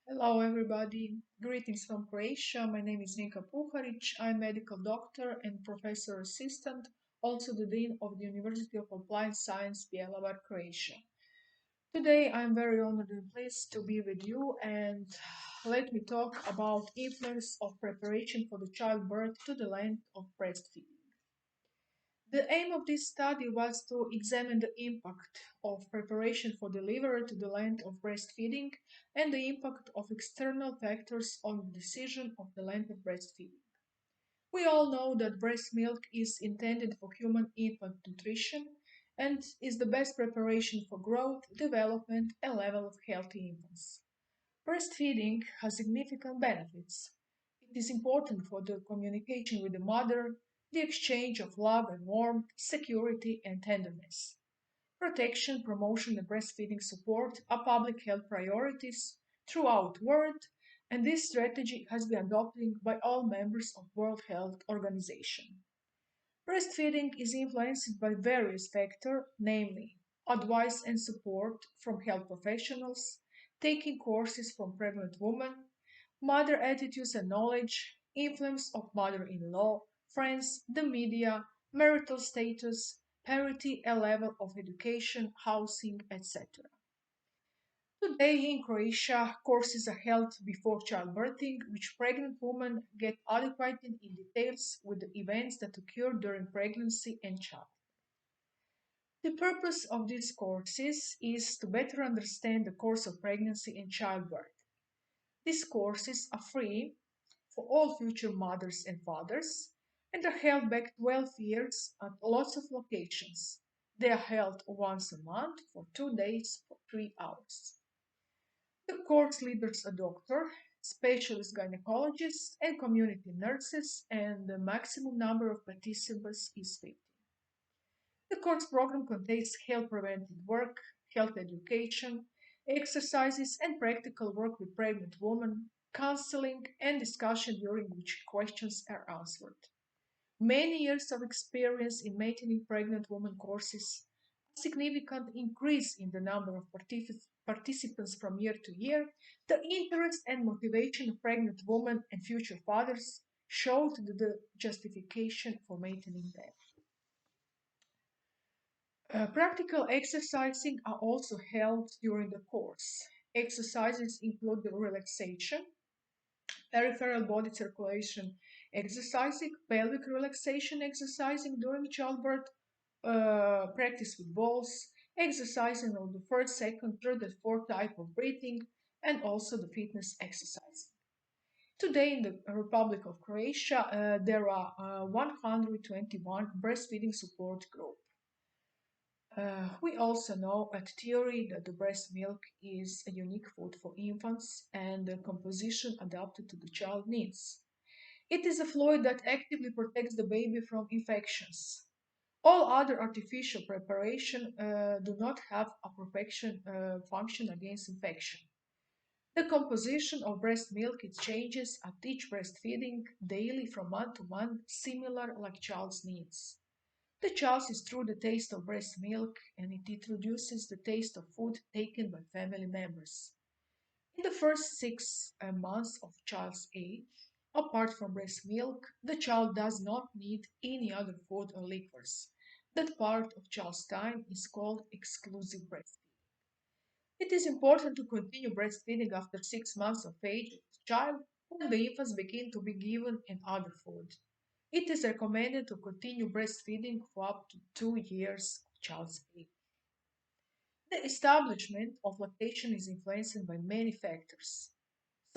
Hello, everybody. Greetings from Croatia. My name is Zrinka Puharic. I'm medical doctor and professor assistant, also the dean of the University of Applied Science, Bjelovar, Croatia. Today, I'm very honored and pleased to be with you, and let me talk about influence of preparation for the childbirth to the length of breastfeeding. The aim of this study was to examine the impact of preparation for delivery to the length of breastfeeding and the impact of external factors on the decision of the length of breastfeeding. We all know that breast milk is intended for human infant nutrition and is the best preparation for growth, development, and level of healthy infants. Breastfeeding has significant benefits. It is important for the communication with the mother, the exchange of love and warmth, security and tenderness. Protection, promotion, and breastfeeding support are public health priorities throughout the world, and this strategy has been adopted by all members of World Health Organization. Breastfeeding is influenced by various factors, namely advice and support from health professionals, taking courses from pregnant women, mother attitudes and knowledge, influence of mother-in-law, friends, the media, marital status, parity and level of education, housing, etc. Today in Croatia, courses are held before childbirthing, which pregnant women get educated in details with the events that occur during pregnancy and child. The purpose of these courses is to better understand the course of pregnancy and childbirth. These courses are free for all future mothers and fathers and are held back 12 years at lots of locations. They are held once a month for 2 days for 3 hours. The course leaders are doctor, specialist gynecologists, and community nurses, and the maximum number of participants is 50. The course program contains health preventive work, health education, exercises, and practical work with pregnant women, counseling, and discussion during which questions are answered. Many years of experience in maintaining pregnant women courses, a significant increase in the number of participants from year to year, the interest and motivation of pregnant women and future fathers showed the justification for maintaining them. Practical exercising are also held during the course. Exercises include the relaxation, peripheral body circulation exercising, pelvic relaxation exercising during childbirth, practice with balls, exercising of the first, second, third, and fourth type of breathing, and also the fitness exercise. Today in the Republic of Croatia, there are 121 breastfeeding support groups. We also know at theory that the breast milk is a unique food for infants and the composition adapted to the child needs. It is a fluid that actively protects the baby from infections. All other artificial preparation do not have a protection function against infection. The composition of breast milk it changes at each breastfeeding daily from month to month, similar like child's needs. The choice is through the taste of breast milk, and it introduces the taste of food taken by family members. In the first 6 months of child's age, apart from breast milk, the child does not need any other food or liquids. That part of child's time is called exclusive breastfeeding. It is important to continue breastfeeding after 6 months of age of the child when the infants begin to be given in other food. It is recommended to continue breastfeeding for up to 2 years of child's age. The establishment of lactation is influenced by many factors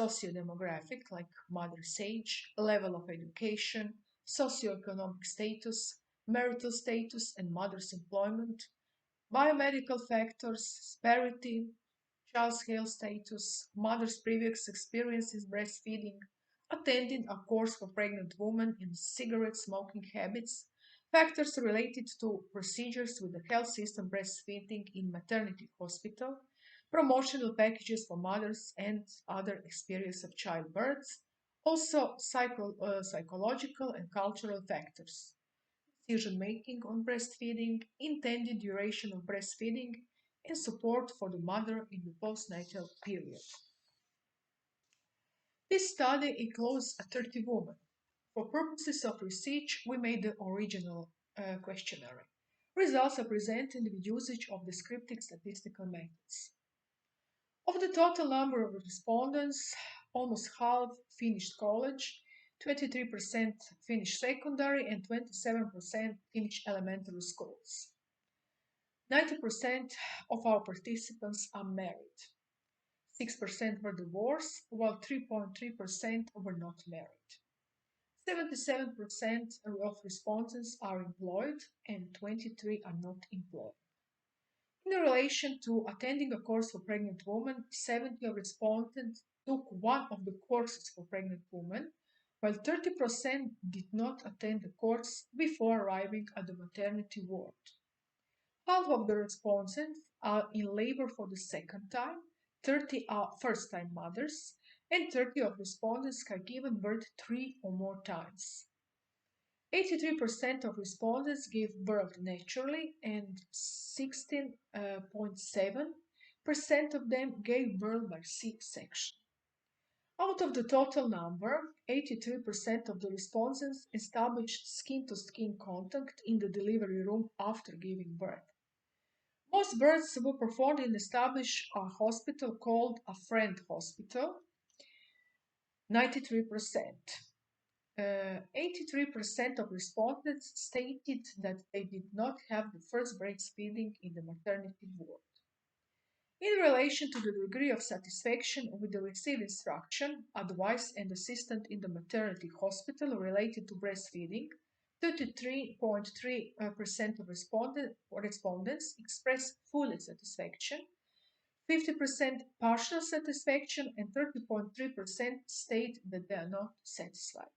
socio-demographic, like mother's age, level of education, socioeconomic status, marital status, and mother's employment, biomedical factors, disparity, child's health status, mother's previous experiences breastfeeding, attending a course for pregnant women in cigarette smoking habits, factors related to procedures with the health system breastfeeding in maternity hospital, promotional packages for mothers and other experience of childbirth, also psychological and cultural factors decision making on breastfeeding, intended duration of breastfeeding, and support for the mother in the postnatal period. This study includes 30 women. For purposes of research, we made the original questionnaire. Results are presented with usage of descriptive statistical methods. Of the total number of respondents, almost half finished college, 23% finished secondary, and 27% finished elementary schools. 90% of our participants are married. 6% were divorced, while 3.3% were not married. 77% of respondents are employed and 23 are not employed. In relation to attending a course for pregnant women, 70 of respondents took one of the courses for pregnant women, while 30% did not attend the course before arriving at the maternity ward. Half of the respondents are in labor for the second time, 30 are first-time mothers, and 30 of respondents have given birth 3 or more times. 83% of respondents gave birth naturally, and 16.7% of them gave birth by C-section. Out of the total number, 83% of the respondents established skin-to-skin contact in the delivery room after giving birth. Most births were performed in established hospital called a friend hospital, 93%. 83% of respondents stated that they did not have the first breastfeeding in the maternity ward. In relation to the degree of satisfaction with the received instruction, advice, and assistance in the maternity hospital related to breastfeeding, 33.3% of respondents expressed full satisfaction, 50% partial satisfaction, and 30.3% state that they are not satisfied.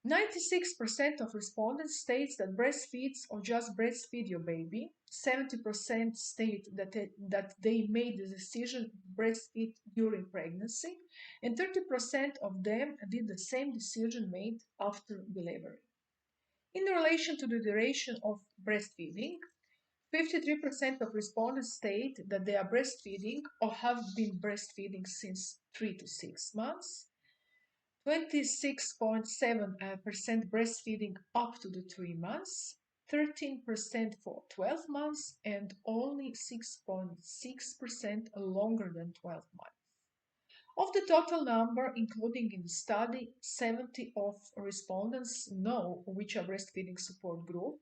96% of respondents states that breastfeeds or just breastfeed your baby. 70% state that they made the decision to breastfeed during pregnancy, and 30% of them did the same decision made after delivery. In relation to the duration of breastfeeding, 53% of respondents state that they are breastfeeding or have been breastfeeding since 3 to 6 months. 26.7% breastfeeding up to the 3 months, 13% for 12 months, and only 6.6% longer than 12 months. Of the total number, including in the study, 70 of respondents know which are breastfeeding support group,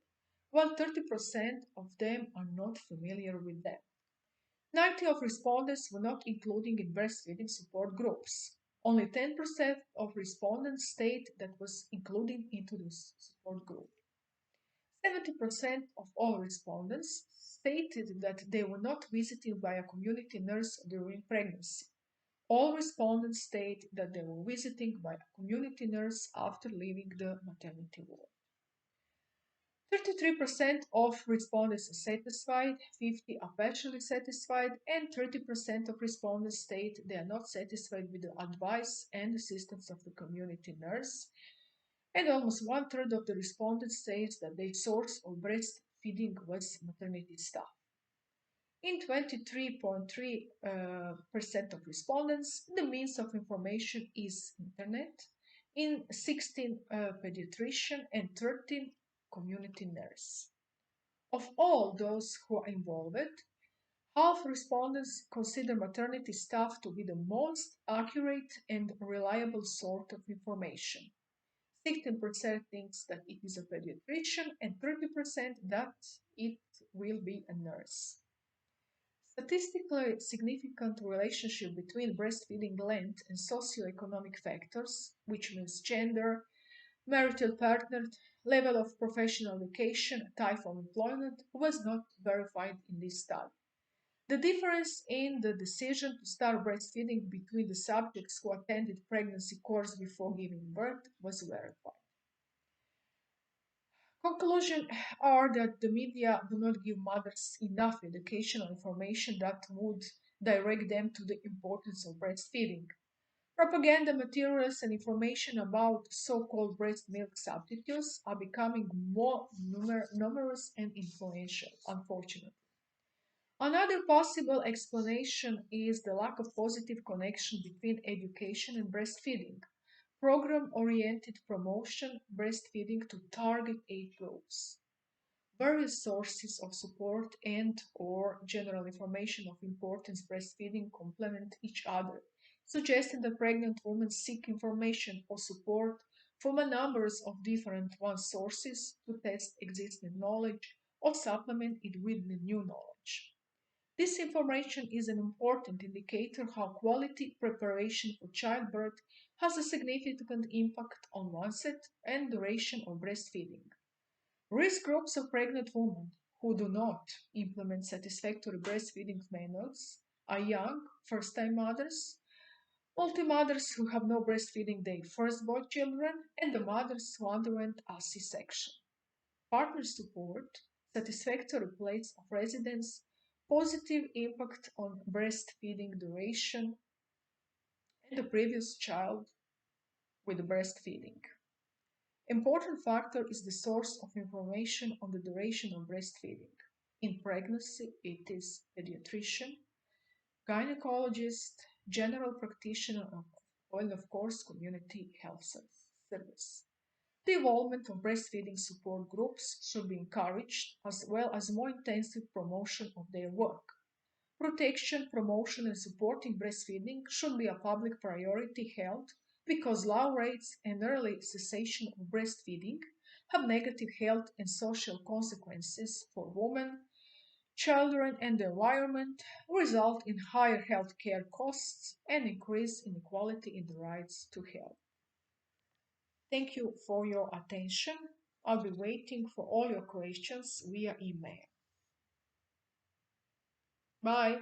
while 30% of them are not familiar with them. 90 of respondents were not included in breastfeeding support groups. Only 10% of respondents state that was included into the support group. 70% of all respondents stated that they were not visited by a community nurse during pregnancy. All respondents state that they were visited by a community nurse after leaving the maternity ward. 33% of respondents are satisfied, 50 are partially satisfied, and 30% of respondents state they are not satisfied with the advice and assistance of the community nurse, and almost one-third of the respondents says that their source of breastfeeding was maternity staff. In 23.3% of respondents, the means of information is internet, in 16 pediatrician, and 13 community nurse. Of all those who are involved, half respondents consider maternity staff to be the most accurate and reliable sort of information. 16% thinks that it is a pediatrician, and 30% that it will be a nurse. Statistically significant relationship between breastfeeding length and socioeconomic factors, which means gender, marital partner, level of professional education, type of employment, was not verified in this study. The difference in the decision to start breastfeeding between the subjects who attended pregnancy course before giving birth was verified. Conclusions are that the media do not give mothers enough educational information that would direct them to the importance of breastfeeding. Propaganda materials and information about so-called breast milk substitutes are becoming more numerous and influential, unfortunately. Another possible explanation is the lack of positive connection between education and breastfeeding. Program-oriented promotion breastfeeding to target age groups. Various sources of support and or general information of importance breastfeeding complement each other, suggesting that pregnant women seek information or support from a number of different one sources to test existing knowledge or supplement it with the new knowledge. This information is an important indicator how quality preparation for childbirth has a significant impact on onset and duration of breastfeeding. Risk groups of pregnant women who do not implement satisfactory breastfeeding methods are young, first time mothers, multi-mothers who have no breastfeeding their firstborn children, and the mothers who underwent a C-section. Partner support, satisfactory place of residence, positive impact on breastfeeding duration, and the previous child with breastfeeding. Important factor is the source of information on the duration of breastfeeding. In pregnancy, it is pediatrician, gynecologist, general practitioner, and of course, community health service. The involvement of breastfeeding support groups should be encouraged, as well as more intensive promotion of their work. Protection, promotion, and supporting breastfeeding should be a public priority held because low rates and early cessation of breastfeeding have negative health and social consequences for women, children, and the environment, result in higher healthcare costs, and increase inequality in the rights to health. Thank you for your attention. I'll be waiting for all your questions via email. Bye.